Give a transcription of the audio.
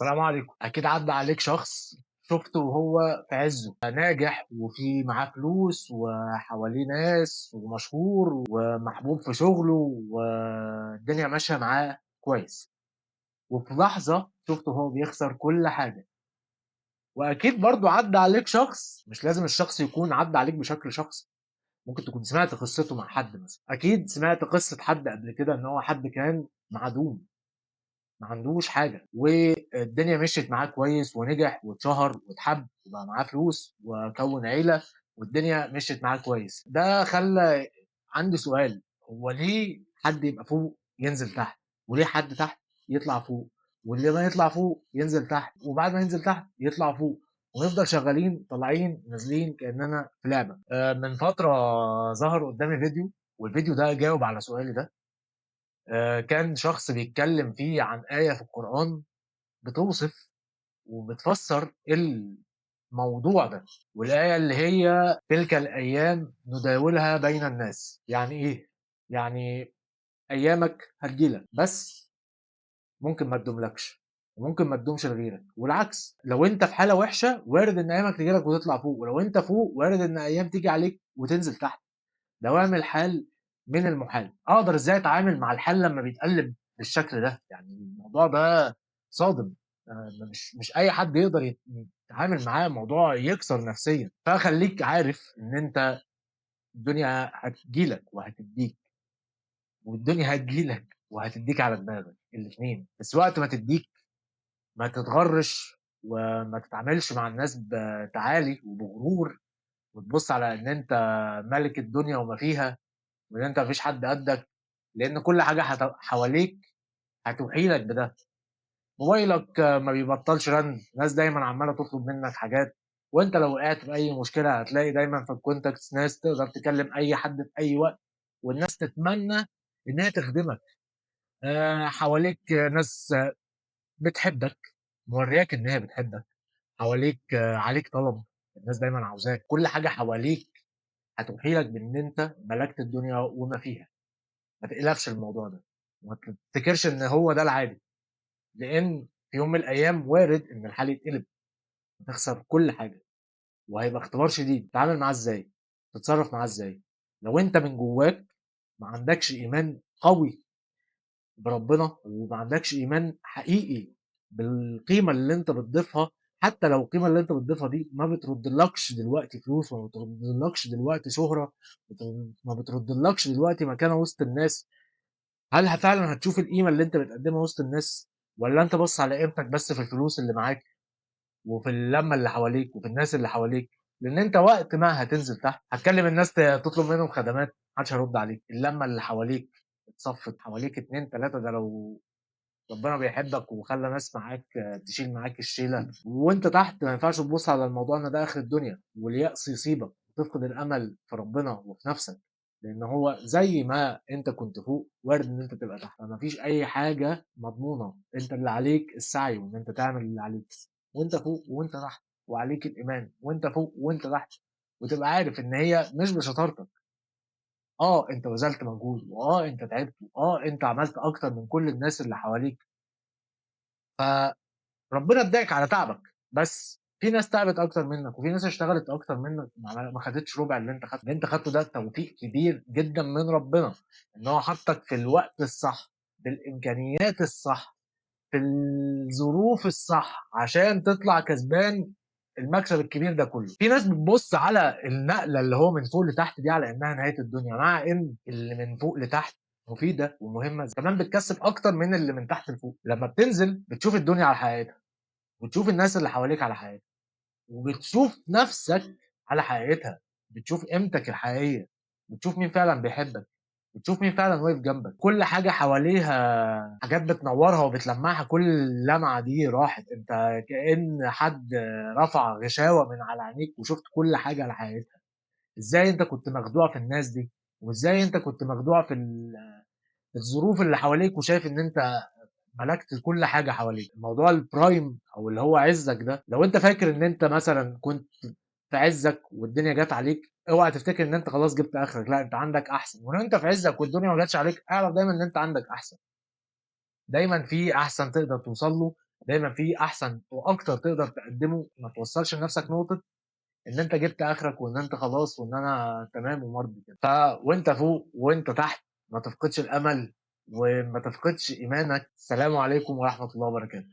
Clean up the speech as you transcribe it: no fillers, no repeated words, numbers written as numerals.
السلام عليكم. أكيد عدّى عليك شخص شُفته وهو في عِزّه، ناجح وفي معاه فلوس وحواليه ناس ومشهور ومحبوب في شغله والدنيا ماشية معاه كويس، وفي لحظة شُفته وهو بيخسر كل حاجة. وأكيد برضه عدّى عليك شخص، مش لازم الشخص يكون عدّى عليك بشكل شخصي، ممكن تكون سمعت قصته مع حد مثلًا. أكيد سمعت قصة حد قبل كده إن هو حد كان معدوم، ما عندوش حاجة، والدنيا مشيت معاه كويس ونجح واتشهر واتحب وبقى معاه فلوس وكوّن عيلة والدنيا مشيت معاه كويس. ده خلّى عندي سؤال، هو ليه حد يبقى فوق ينزل تحت، وليه حد تحت يطلع فوق، واللي ما يطلع فوق ينزل تحت، وبعد ما ينزل تحت يطلع فوق، ونفضل شغالين طالعين نازلين كأننا في لعبة. من فترة ظهر قدّامي فيديو، والفيديو ده جاوب على سؤالي ده. كان شخص بيتكلم فيه عن آية في القرآن بتوصف وبتفسّر الموضوع ده، والآية اللي هي تلك الأيام نداولها بين الناس. يعني إيه؟ يعني أيامك هتيجي لك، بس ممكن ما تدوملكش، وممكن ما تدومش لغيرك، والعكس لو أنت في حالة وحشة وارد إن أيامك تيجي لك وتطلع فوق، ولو أنت فوق وارد إن أيام تيجي عليك وتنزل تحت. دوام الحال من المحال. أقدر إزاي أتعامل مع الحال لمّا بيتقلّب بالشكل ده؟ يعني الموضوع ده صادم، مش أي حد يقدر يتعامل معاه، الموضوع يكسر نفسيًا. فخلّيك عارف إن أنت الدنيا هتيجي لك وهتدّيك، والدنيا هتيجي لك وهتدّيك على دماغك الاتنين، بس وقت ما تدّيك ما تتغرّش وما تتعاملش مع الناس بتعالي وبغرور، وتبُص على إن أنت مَلِك الدنيا وما فيها، وإن أنت ما فيش حد قدّك، لإن كل حاجة حواليك هتوحي لك بده. موبايلك ما بيبطّلش رَن، ناس دايمًا عمّالة تطلب منّك حاجات، وأنت لو وقعت في أي مشكلة هتلاقي دايمًا في الcontacts ناس تقدر تكلّم أي حد في أي وقت، والناس تتمنى إن هي تخدمك. حواليك ناس بتحبك، مورّياك إن هي بتحبك، حواليك عليك طلب، الناس دايمًا عاوزاك، كل حاجة حواليك هتوحي لك بإن أنت ملكت الدنيا وما فيها. ما تقلقش الموضوع ده، وما تفتكرش إن هو ده العادي، لإن في يوم من الأيام وارد إن الحال يتقلب وتخسر كل حاجة، وهيبقى اختبار شديد. تتعامل معاه إزاي؟ تتصرّف معاه إزاي؟ لو أنت من جواك ما عندكش إيمان قوي بربنا، وما عندكش إيمان حقيقي بالقيمة اللي أنت بتضيفها، حتى لو القيمة اللي أنت بتضيفها دي ما بتردلكش دلوقتي فلوس، وما بتردلكش دلوقتي شهرة، ما بتردلكش دلوقتي مكانة وسط الناس، هل فعلًا هتشوف القيمة اللي أنت بتقدّمها وسط الناس، والّا أنت باصص على قيمتك بس في الفلوس اللي معاك، وفي اللمة اللي حواليك، وفي الناس اللي حواليك؟ لإن أنت وقت ما هتنزل تحت، هتكلم الناس تطلب منهم خدمات، ما حدش هيرد عليك، اللمة اللي حواليك اتصفِّت، حواليك 2، 3 ده لو ربنا بيحبك وخلّى ناس معاك تشيل معاك الشيلة، وأنت تحت ما ينفعش تبُص على الموضوع إن ده آخر الدنيا، واليأس يصيبك، وتفقد الأمل في ربنا وفي نفسك، لإن هو زي ما أنت كنت فوق وارد إن أنت تبقى تحت، فما فيش أي حاجة مضمونة، أنت اللي عليك السعي وإن أنت تعمل اللي عليك، وأنت فوق وأنت تحت، وعليك الإيمان وأنت فوق وأنت تحت، وتبقى عارف إن هي مش بشطارتك. أنت بذلت مجهود، أنت تعبت، أنت عملت أكتر من كل الناس اللي حواليك، ف ربنا ادّاك على تعبك، بس في ناس تعبت أكتر منّك، وفي ناس اشتغلت أكتر منّك ما خدتش ربع اللي أنت خدته. اللي أنت خدته ده توفيق كبير جدًا من ربنا، إن هو حطّك في الوقت الصح، بالإمكانيات الصح، في الظروف الصح، عشان تطلع كسبان المكسب الكبير ده كلّه. في ناس بتبُص على النقلة اللي هو من فوق لتحت دي على إنها نهاية الدنيا، مع إن اللي من فوق لتحت مفيدة ومهمة، كمان بتكسّب أكتر من اللي من تحت لفوق. لمّا بتنزل بتشوف الدنيا على حقيقتها. وتشوف الناس اللي حواليك على حقيقتها، وبتشوف نَفْسك على حقيقتها، بتشوف قيمتك الحقيقية، بتشوف مين فعلًا بيحبك، بتشوف مين فعلًا واقف جنبك، كل حاجة حواليها حاجات بتنوّرها وبتلمّعها، كل اللمعة دي راحت، أنت كإن حد رفع غشاوة من على عينيك وشُفت كل حاجة على حقيقتها. إزاي أنت كنت مخدوع في الناس دي، وإزاي أنت كنت مخدوع في الظروف اللي حواليك وشايف إن أنت ملكت كل حاجة حواليك. موضوع الprime أو اللي هو عِزّك ده، لو أنت فاكر إن أنت مثلًا كنت في عِزّك والدنيا جات عليك، اوعى تفتكر إن أنت خلاص جِبت آخرك، لأ أنت عندك أحسن، ولو أنت في عِزّك والدنيا ما جاتش عليك، اعرف دايمًا إن أنت عندك أحسن، دايمًا في أحسن تقدر توصل له، دايمًا في أحسن وأكتر تقدر تقدّمه، ما توصّلش لنفْسك نقطة إن أنت جِبت آخرك وإن أنت خلاص وإن أنا تمام ومرضي كده. وأنت فوق وأنت تحت ما تفقدش الأمل وما تفقدش إيمانك. السلام عليكم ورحمة الله وبركاته.